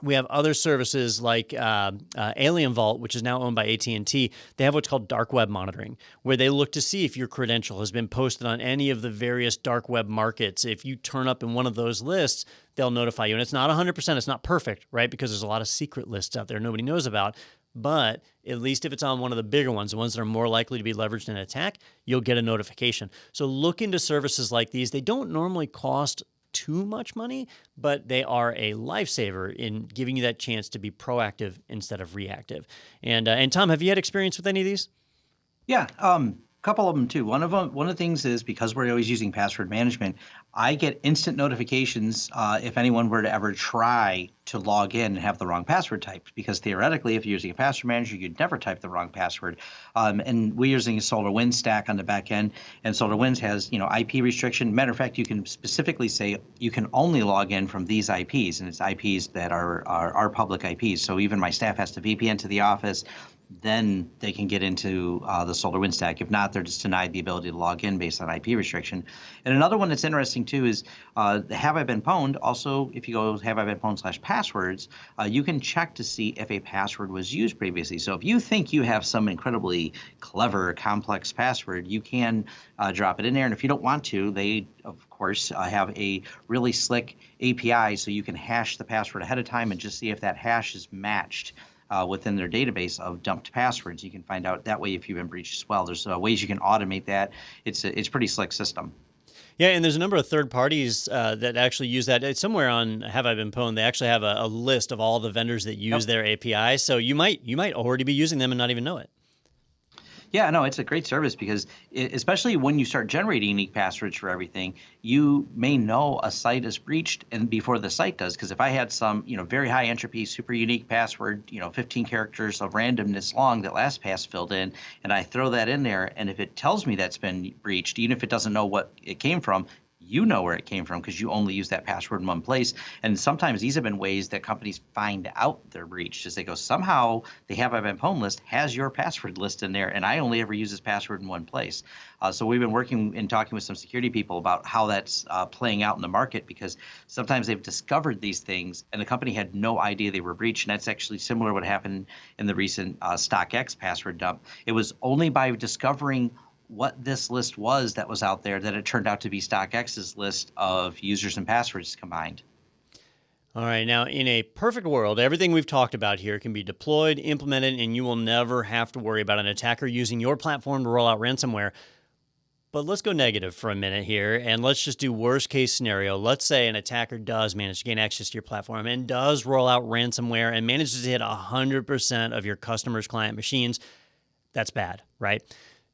we have other services like Alien Vault, which is now owned by AT&T. They have what's called dark web monitoring, where they look to see if your credential has been posted on any of the various dark web markets. If you turn up in one of those lists, they'll notify you. And it's not 100%, it's not perfect, right? Because there's a lot of secret lists out there nobody knows about. But at least if it's on one of the bigger ones, the ones that are more likely to be leveraged in an attack, you'll get a notification. So look into services like these. They don't normally cost too much money, but they are a lifesaver in giving you that chance to be proactive instead of reactive. And Tom, have you had experience with any of these?
Yeah, couple of them too. One of the things is because we're always using password management, I get instant notifications if anyone were to ever try to log in and have the wrong password typed. Because theoretically, if you're using a password manager, you'd never type the wrong password. And we're using a SolarWinds stack on the back end, and SolarWinds has IP restriction. Matter of fact, you can specifically say you can only log in from these IPs, and it's IPs that are public IPs. So even my staff has to VPN to the office. Then they can get into the SolarWinds stack. If not, they're just denied the ability to log in based on IP restriction. And another one that's interesting too is the Have I Been Pwned. Also, if you go Have I Been Pwned /passwords, you can check to see if a password was used previously. So if you think you have some incredibly clever, complex password, you can drop it in there. And if you don't want to, they, of course, have a really slick API so you can hash the password ahead of time and just see if that hash is matched within their database of dumped passwords. You can find out that way if you've been breached as well. There's ways you can automate that. It's a pretty slick system.
Yeah, and there's a number of third parties that actually use that. It's somewhere on Have I Been Pwned, they actually have a list of all the vendors that use their API. So you might already be using them and not even know it.
Yeah, no, it's a great service because especially when you start generating unique passwords for everything, you may know a site is breached and before the site does. Because if I had some, very high entropy, super unique password, 15 characters of randomness long that LastPass filled in, and I throw that in there, and if it tells me that's been breached, even if it doesn't know what it came from, you know where it came from because you only use that password in one place. And sometimes these have been ways that companies find out they're breached, as they go, somehow the Have I Been Pwned list has your password list in there, and I only ever use this password in one place. So we've been working and talking with some security people about how that's playing out in the market, because sometimes they've discovered these things and the company had no idea they were breached. And that's actually similar to what happened in the recent StockX password dump. It was only by discovering what this list was that was out there that it turned out to be StockX's list of users and passwords combined.
All right, now in a perfect world, everything we've talked about here can be deployed, implemented, and you will never have to worry about an attacker using your platform to roll out ransomware. But let's go negative for a minute here, and let's just do worst case scenario. Let's say an attacker does manage to gain access to your platform and does roll out ransomware and manages to hit 100% of your customers' client machines. That's bad, right?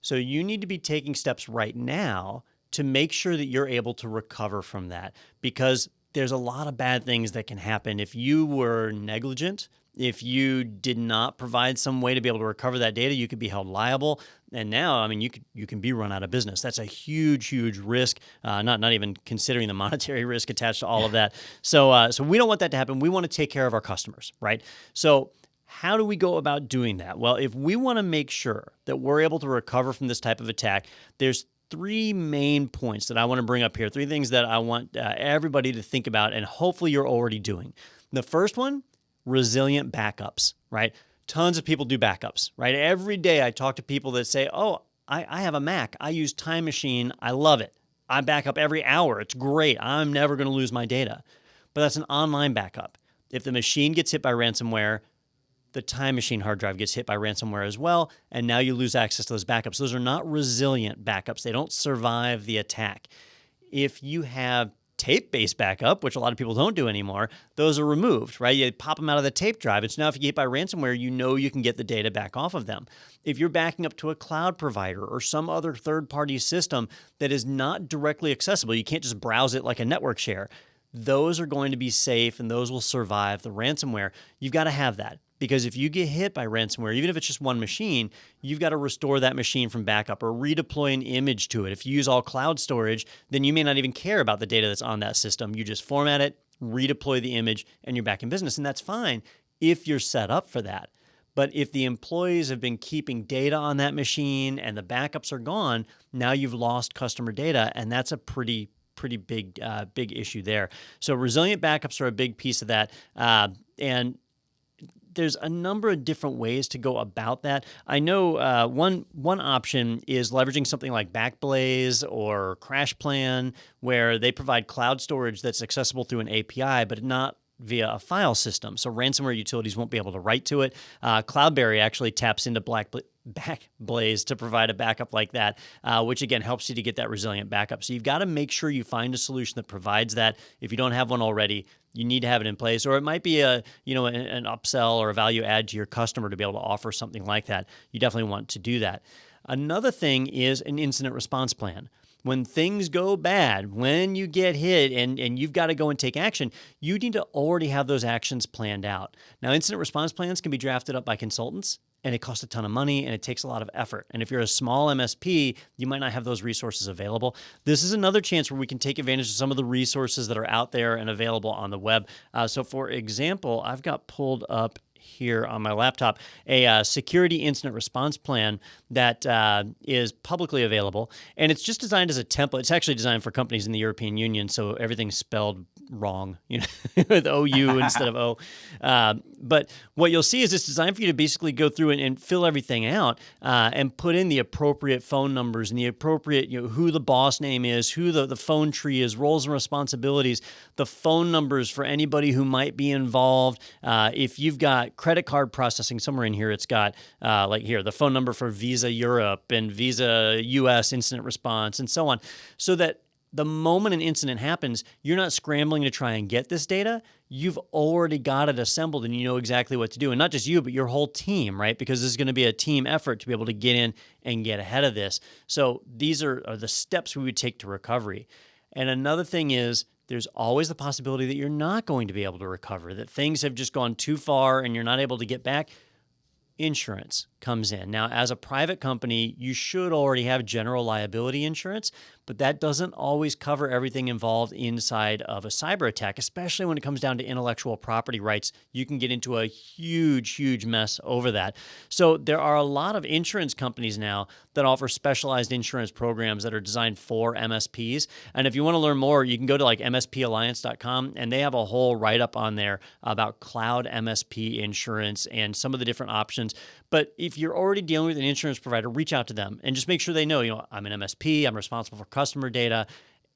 So you need to be taking steps right now to make sure that you're able to recover from that, because there's a lot of bad things that can happen if you were negligent. If you did not provide some way to be able to recover that data, you could be held liable. And now, you can be run out of business. That's a huge, huge risk, not even considering the monetary risk attached to all of that. So we don't want that to happen. We want to take care of our customers, right? So how do we go about doing that? Well, if we want to make sure that we're able to recover from this type of attack, there's three main points that I want to bring up here, three things that I want everybody to think about, and hopefully you're already doing. The first one, resilient backups, right? Tons of people do backups, right? Every day I talk to people that say, oh, I have a Mac. I use Time Machine. I love it. I back up every hour. It's great. I'm never going to lose my data. But that's an online backup. If the machine gets hit by ransomware, the Time Machine hard drive gets hit by ransomware as well, and now you lose access to those backups. Those are not resilient backups. They don't survive the attack. If you have tape-based backup, which a lot of people don't do anymore, those are removed, right? You pop them out of the tape drive. And so now if you get hit by ransomware, you know you can get the data back off of them. If you're backing up to a cloud provider or some other third-party system that is not directly accessible, you can't just browse it like a network share, those are going to be safe and those will survive the ransomware. You've got to have that. Because if you get hit by ransomware, even if it's just one machine, you've got to restore that machine from backup or redeploy an image to it. If you use all cloud storage, then you may not even care about the data that's on that system. You just format it, redeploy the image, and you're back in business. And that's fine if you're set up for that. But if the employees have been keeping data on that machine and the backups are gone, now you've lost customer data, and that's a pretty big issue there. So resilient backups are a big piece of that. And there's a number of different ways to go about that. I know one option is leveraging something like Backblaze or CrashPlan, where they provide cloud storage that's accessible through an API, but not via a file system. So ransomware utilities won't be able to write to it. Cloudberry actually taps into Backblaze to provide a backup like that, which again helps you to get that resilient backup. So you've got to make sure you find a solution that provides that. If you don't have one already, you need to have it in place, or it might be an upsell or a value add to your customer to be able to offer something like that. You definitely want to do that. Another thing is an incident response plan. When things go bad, when you get hit and you've got to go and take action, you need to already have those actions planned out. Now, incident response plans can be drafted up by consultants, and it costs a ton of money and it takes a lot of effort. And if you're a small MSP, you might not have those resources available. This is another chance where we can take advantage of some of the resources that are out there and available on the web. So for example, I've got pulled up here on my laptop a security incident response plan that is publicly available, and it's just designed as a template. It's actually designed for companies in the European Union, so everything's spelled wrong, with OU instead of O. But what you'll see is it's designed for you to basically go through and fill everything out and put in the appropriate phone numbers and the appropriate, who the boss name is, who the phone tree is, roles and responsibilities, the phone numbers for anybody who might be involved. If you've got credit card processing somewhere in here, it's got like here, the phone number for Visa Europe and Visa US incident response and so on, so that the moment an incident happens, you're not scrambling to try and get this data. You've already got it assembled and you know exactly what to do. And not just you, but your whole team, right? Because this is going to be a team effort to be able to get in and get ahead of this. So these are the steps we would take to recovery. And another thing is, there's always the possibility that you're not going to be able to recover, that things have just gone too far and you're not able to get back. Insurance comes in. Now, as a private company, you should already have general liability insurance, but that doesn't always cover everything involved inside of a cyber attack, especially when it comes down to intellectual property rights. You can get into a huge mess over that. So there are a lot of insurance companies now that offer specialized insurance programs that are designed for MSPs. And if you want to learn more, you can go to like MSPalliance.com, and they have a whole write-up on there about cloud MSP insurance and some of the different options. But if you're already dealing with an insurance provider, reach out to them and just make sure they know, I'm an MSP, I'm responsible for customer data.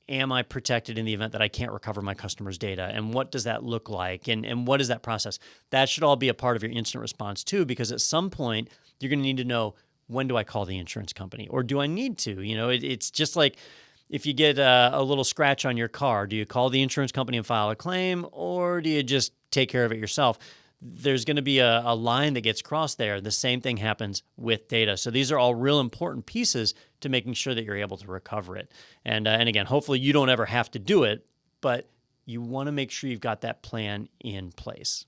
Am I protected in the event that I can't recover my customer's data? And what does that look like? And what is that process? That should all be a part of your incident response too, because at some point, you're going to need to know, when do I call the insurance company? Or do I need to? It's just like if you get a little scratch on your car, do you call the insurance company and file a claim, or do you just take care of it yourself? There's going to be a line that gets crossed there. The same thing happens with data. So these are all real important pieces to making sure that you're able to recover it. And again, hopefully you don't ever have to do it, but you want to make sure you've got that plan in place.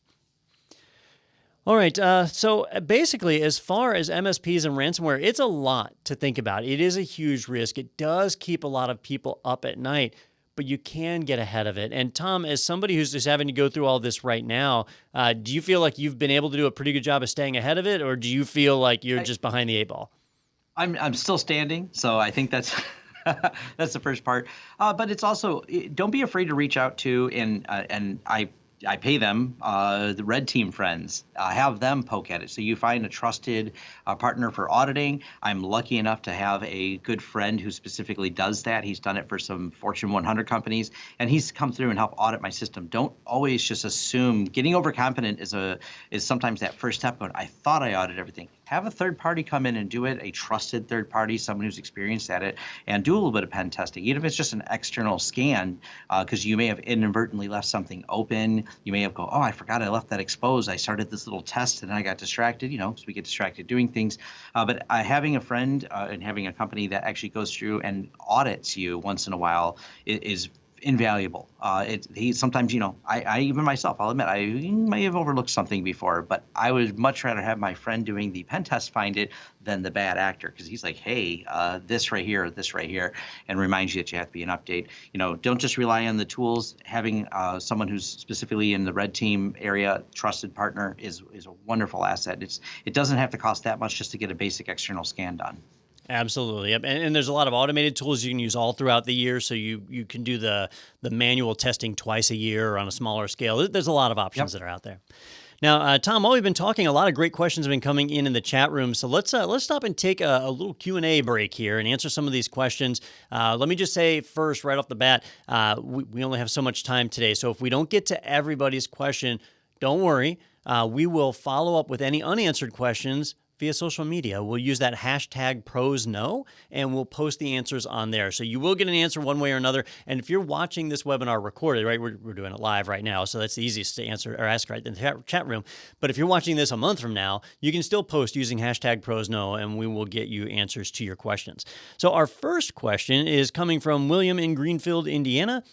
All right, so basically, as far as MSPs and ransomware, it's a lot to think about. It is a huge risk. It does keep a lot of people up at night, but you can get ahead of it. And Tom, as somebody who's just having to go through all this right now, do you feel like you've been able to do a pretty good job of staying ahead of it, or do you feel like you're just behind the eight ball?
I'm still standing, so I think that's that's the first part. But it's also, don't be afraid to reach out to, and I pay them, the red team friends, have them poke at it. So you find a trusted partner for auditing. I'm lucky enough to have a good friend who specifically does that. He's done it for some Fortune 100 companies, and he's come through and helped audit my system. Don't always just assume. Getting overconfident is sometimes that first step. Going, I thought I audited everything. Have a third party come in and do it, a trusted third party, someone who's experienced at it, and do a little bit of pen testing, even if it's just an external scan, because you may have inadvertently left something open. You may have I forgot I left that exposed. I started this little test and I got distracted, because we get distracted doing things. But having a friend and having a company that actually goes through and audits you once in a while is invaluable. Sometimes, I even myself, I'll admit, I may have overlooked something before, but I would much rather have my friend doing the pen test find it than the bad actor, because he's like, hey, this right here, and reminds you that you have to be an update. Don't just rely on the tools. Having someone who's specifically in the red team area, trusted partner, is a wonderful asset. It doesn't have to cost that much just to get a basic external scan done.
Absolutely. Yep. And there's a lot of automated tools you can use all throughout the year. So you can do the manual testing twice a year or on a smaller scale. There's a lot of options that are out there. Now, Tom, while we've been talking, a lot of great questions have been coming in the chat room. So let's stop and take a little Q&A break here and answer some of these questions. Let me just say first, right off the bat, we only have so much time today. So if we don't get to everybody's question, don't worry. We will follow up with any unanswered questions via social media. We'll use that hashtag ProsKnow, and we'll post the answers on there. So you will get an answer one way or another. And if you're watching this webinar recorded, right, we're doing it live right now, so that's the easiest to answer or ask right in the chat room. But if you're watching this a month from now, you can still post using hashtag ProsKnow, and we will get you answers to your questions. So our first question is coming from William in Greenfield, Indiana.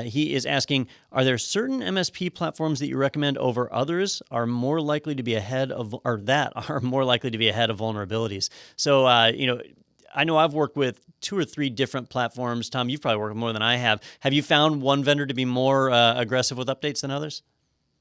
He is asking, are there certain MSP platforms that you recommend over others are more likely to be ahead of, or that are more likely to be ahead of vulnerabilities? So, I know I've worked with 2 or 3 different platforms. Tom, you've probably worked with more than I have. Have you found one vendor to be more aggressive with updates than others?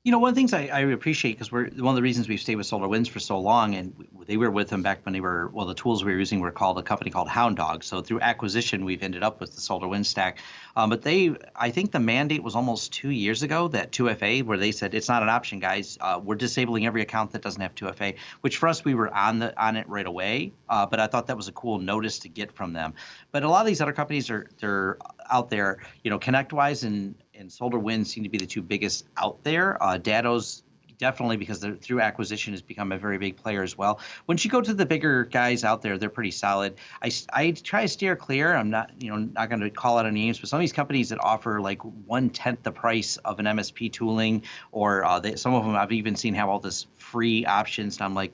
One of the things I appreciate, because one of the reasons we've stayed with SolarWinds for so long, and they were with them back when the tools we were using were called a company called Hound Dog. So through acquisition, we've ended up with the SolarWinds stack. But I think the mandate was almost 2 years ago, that 2FA, where they said it's not an option, guys. We're disabling every account that doesn't have 2FA, which for us, we were on it right away. But I thought that was a cool notice to get from them. But a lot of these other companies they're out there, ConnectWise and SolarWinds seem to be the 2 biggest out there. Datto's definitely, because through acquisition has become a very big player as well. Once you go to the bigger guys out there, they're pretty solid. I try to steer clear. I'm not going to call out any names, but some of these companies that offer like 1/10 the price of an MSP tooling, or some of them I've even seen have all this free options, and I'm like,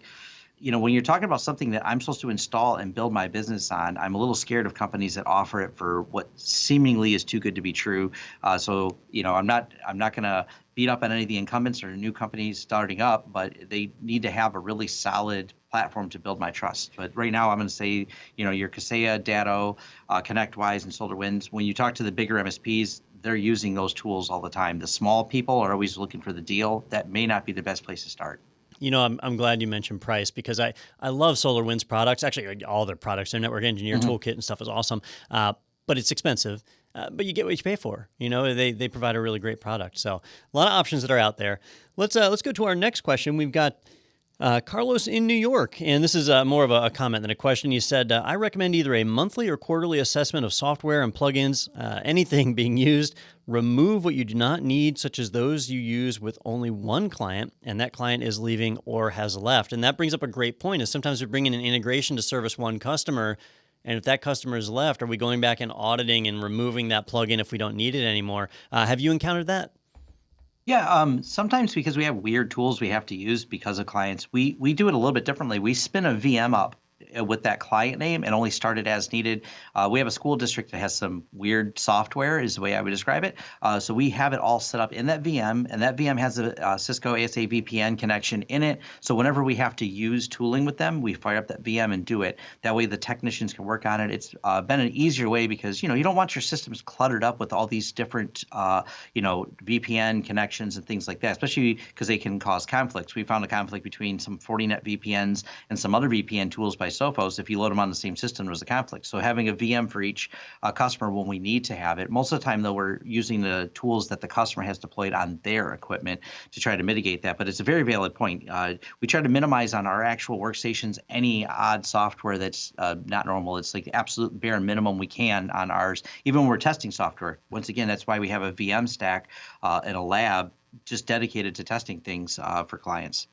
when you're talking about something that I'm supposed to install and build my business on, I'm a little scared of companies that offer it for what seemingly is too good to be true. So I'm not going to beat up on any of the incumbents or new companies starting up, but they need to have a really solid platform to build my trust. But right now, I'm going to say, your Kaseya, Datto, ConnectWise, and SolarWinds. When you talk to the bigger MSPs, they're using those tools all the time. The small people are always looking for the deal. That may not be the best place to start.
I'm glad you mentioned price, because I love SolarWinds products. Actually, all their products, their network engineer toolkit and stuff is awesome, but it's expensive. But you get what you pay for. They provide a really great product. So a lot of options that are out there. Let's go to our next question. We've got Carlos in New York, and this is more of a comment than a question. He said, I recommend either a monthly or quarterly assessment of software and plugins, anything being used. Remove what you do not need, such as those you use with only one client, and that client is leaving or has left. And that brings up a great point, is sometimes we bring in an integration to service one customer, and if that customer is left, are we going back and auditing and removing that plugin if we don't need it anymore? Have you encountered that?
Yeah, sometimes because we have weird tools we have to use because of clients, we do it a little bit differently. We spin a VM up with that client name and only start it as needed. We have a school district that has some weird software, is the way I would describe it. So we have it all set up in that VM, and that VM has a Cisco ASA VPN connection in it. So whenever we have to use tooling with them, we fire up that VM and do it. That way the technicians can work on it. It's been an easier way, because you don't want your systems cluttered up with all these different VPN connections and things like that, especially because they can cause conflicts. We found a conflict between some Fortinet VPNs and some other VPN tools by Sophos. If you load them on the same system, there was a conflict. So having a VM for each customer when we need to have it. Most of the time, though, we're using the tools that the customer has deployed on their equipment to try to mitigate that. But it's a very valid point. We try to minimize on our actual workstations any odd software that's not normal. It's like the absolute bare minimum we can on ours, even when we're testing software. Once again, that's why we have a VM stack in a lab just dedicated to testing things for clients.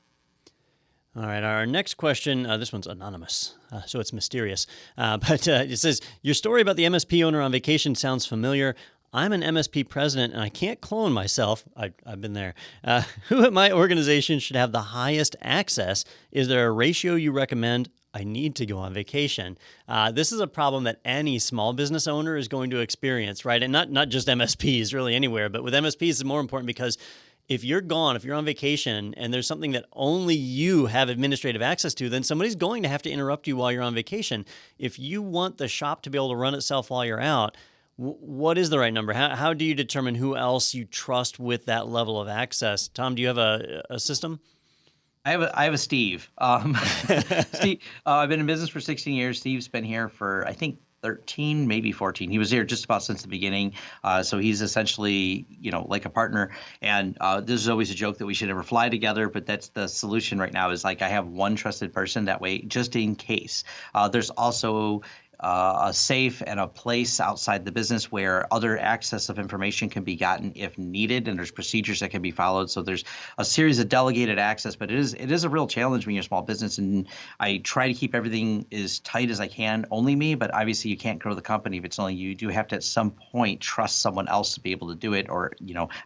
All right, our next question, this one's anonymous, so it's mysterious. But it says, your story about the MSP owner on vacation sounds familiar. I'm an MSP president, and I can't clone myself. I've been there. Who at my organization should have the highest access? Is there a ratio you recommend? I need to go on vacation. This is a problem that any small business owner is going to experience, right? And not just MSPs, really anywhere, but with MSPs, it's more important because if you're gone, if you're on vacation, and there's something that only you have administrative access to, then somebody's going to have to interrupt you while you're on vacation. If you want the shop to be able to run itself while you're out, what is the right number? How do you determine who else you trust with that level of access? Tom, do you have a system?
I have a Steve. Steve, I've been in business for 16 years. Steve's been here for, I think, 13, maybe 14. He was here just about since the beginning. So he's essentially, like a partner. And this is always a joke that we should never fly together, but that's the solution right now is like I have one trusted person that way, just in case. There's also a safe and a place outside the business where other access of information can be gotten if needed, and there's procedures that can be followed. So there's a series of delegated access, but it is a real challenge when you're a small business. And I try to keep everything as tight as I can, only me, but obviously you can't grow the company if it's only you. You do have to at some point trust someone else to be able to do it, or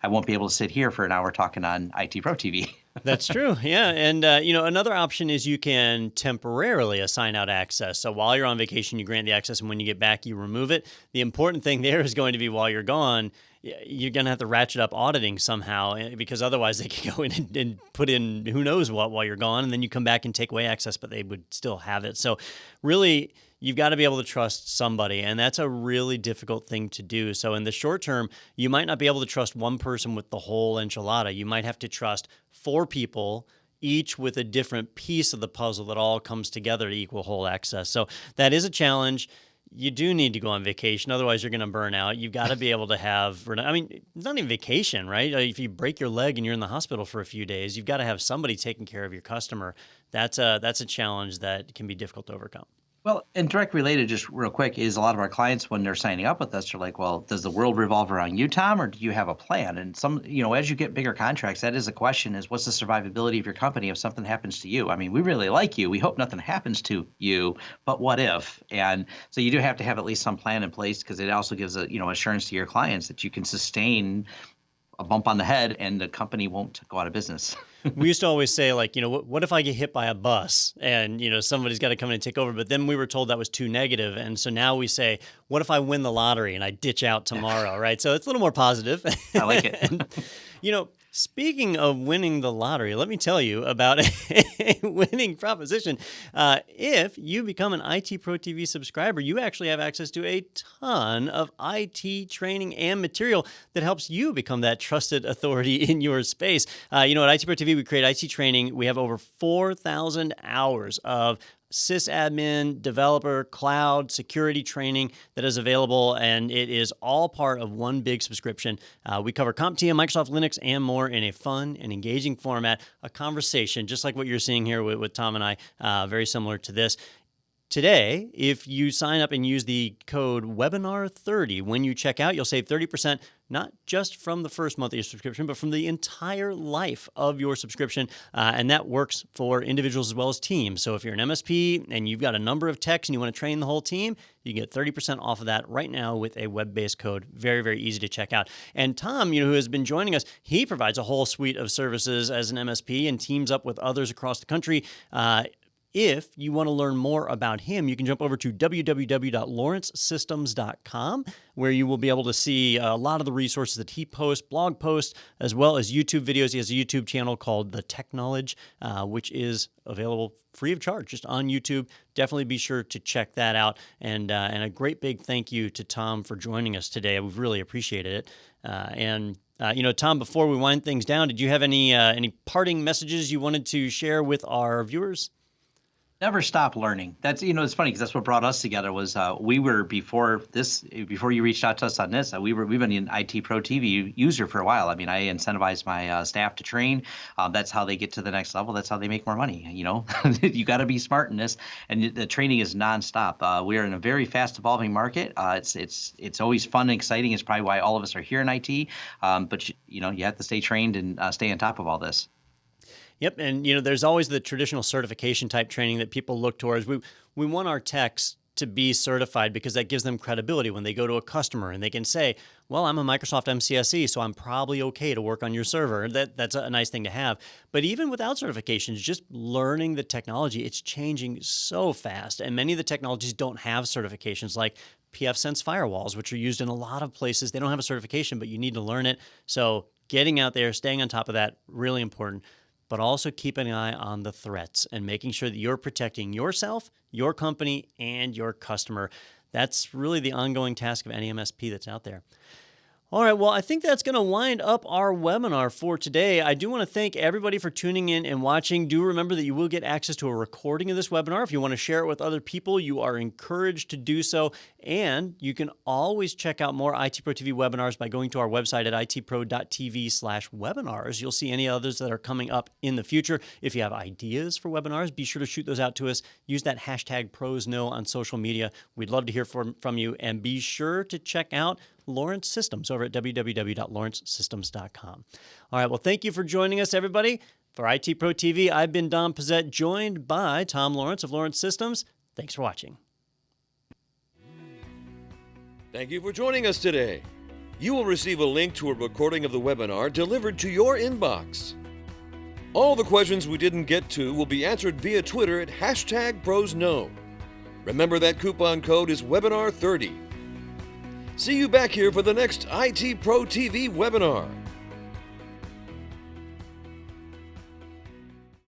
I won't be able to sit here for an hour talking on ITProTV.
That's true. Yeah. And, another option is you can temporarily assign out access. So while you're on vacation, you grant the access, and when you get back, you remove it. The important thing there is going to be while you're gone, you're going to have to ratchet up auditing somehow, because otherwise they can go in and put in who knows what while you're gone. And then you come back and take away access, but they would still have it. So really, you've got to be able to trust somebody, and that's a really difficult thing to do. So in the short term, you might not be able to trust one person with the whole enchilada. You might have to trust 4 people, each with a different piece of the puzzle that all comes together to equal whole access. So that is a challenge. You do need to go on vacation. Otherwise, you're going to burn out. You've got to be able to have, it's not even vacation, right? If you break your leg and you're in the hospital for a few days, you've got to have somebody taking care of your customer. That's a challenge that can be difficult to overcome.
Well, and direct related, just real quick, is a lot of our clients, when they're signing up with us, they're like, well, does the world revolve around you, Tom, or do you have a plan? And as you get bigger contracts, that is a question, is what's the survivability of your company if something happens to you? I mean, we really like you. We hope nothing happens to you, but what if? And so you do have to have at least some plan in place, because it also gives assurance to your clients that you can sustain a bump on the head and the company won't go out of business.
We used to always say, like, what if I get hit by a bus and, somebody's got to come in and take over? But then we were told that was too negative. And so now we say, what if I win the lottery and I ditch out tomorrow, right? So it's a little more positive.
I like it.
And, speaking of winning the lottery, let me tell you about a winning proposition. If you become an ITProTV subscriber, you actually have access to a ton of IT training and material that helps you become that trusted authority in your space. At ITProTV, we create IT training. We have over 4,000 hours of sysadmin, developer, cloud, security training that is available, and it is all part of one big subscription. We cover CompTIA, Microsoft Linux, and more in a fun and engaging format, a conversation, just like what you're seeing here with Tom and I, very similar to this. Today, if you sign up and use the code webinar30 when you check out, you'll save 30%, not just from the first month of your subscription, but from the entire life of your subscription. And that works for individuals as well as teams. So if you're an MSP and you've got a number of techs and you want to train the whole team, you can get 30% off of that right now with a web-based code. Very, very easy to check out. And Tom, who has been joining us, he provides a whole suite of services as an MSP and teams up with others across the country. If you want to learn more about him, you can jump over to www.lawrencesystems.com, where you will be able to see a lot of the resources that he posts, blog posts, as well as YouTube videos. He has a YouTube channel called The Tech Knowledge, which is available free of charge just on YouTube. Definitely be sure to check that out. And a great big thank you to Tom for joining us today. We've really appreciated it. Tom, before we wind things down, did you have any parting messages you wanted to share with our viewers?
Never stop learning. That's, it's funny because that's what brought us together was we were before you reached out to us on this, we've been an ITProTV user for a while. I mean, I incentivize my staff to train. That's how they get to the next level. That's how they make more money. You got to be smart in this, and the training is nonstop. We are in a very fast evolving market. It's always fun and exciting. It's probably why all of us are here in IT. But you have to stay trained and stay on top of all this.
Yep, and there's always the traditional certification type training that people look towards. We want our techs to be certified because that gives them credibility when they go to a customer and they can say, well, I'm a Microsoft MCSE, so I'm probably okay to work on your server. That's a nice thing to have. But even without certifications, just learning the technology, it's changing so fast. And many of the technologies don't have certifications, like pfSense firewalls, which are used in a lot of places. They don't have a certification, but you need to learn it. So getting out there, staying on top of that, really important. But also keep an eye on the threats and making sure that you're protecting yourself, your company, and your customer. That's really the ongoing task of any MSP that's out there. All right, well, I think that's going to wind up our webinar for today. I do want to thank everybody for tuning in and watching. Do remember that you will get access to a recording of this webinar. If you want to share it with other people, you are encouraged to do so. And you can always check out more ITPro TV webinars by going to our website at itpro.tv/webinars. You'll see any others that are coming up in the future. If you have ideas for webinars, be sure to shoot those out to us. Use that hashtag ProsKnow on social media. We'd love to hear from you. And be sure to check out Lawrence Systems over at www.lawrencesystems.com. All right, well, thank you for joining us, everybody. For ITPro TV, I've been Don Pezet, joined by Tom Lawrence of Lawrence Systems. Thanks for watching.
Thank you for joining us today. You will receive a link to a recording of the webinar delivered to your inbox. All the questions we didn't get to will be answered via Twitter at #ProsKnow. Remember that coupon code is webinar30. See you back here for the next ITPro TV webinar.